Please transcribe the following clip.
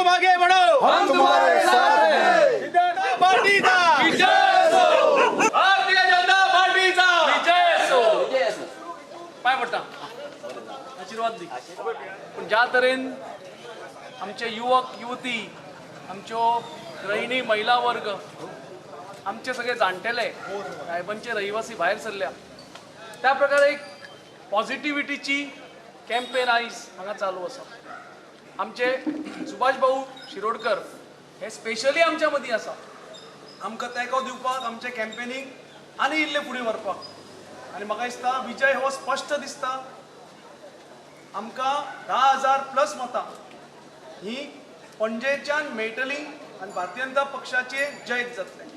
आगे बढ़ो, हम तुम्हारे साथ हैं। जनता पार्टीचा विजय असो. भारतीय जनता पार्टीचा विजय असो. पाय पडटा आशीर्वाद दी. पण ज्या तरेन आमचे युवक युवती, आमच्यो गृहिणी महिला वर्ग, आमचे सगळे जाणटेले साहेबांचे रहिवासी भायर सरल्या, त्या प्रकारे एक पॉझिटिव्हिटीची कॅम्पेन आयज हांगा चालू आसा. आमचे सुभाष भाऊ शिरोडकर हे स्पेशली आमच्या मदीं आसा, आमकां तेंको दिवपाक, आमचे कॅम्पेनीक आनी इल्ले फुडें व्हरपाक. आनी म्हाका दिसता विजय हो स्पश्ट दिसता. आमकां 10,000+ मतां ही पणजेच्यान मेळटली आनी भारतीय जनता पक्षाचे जैत जातलें.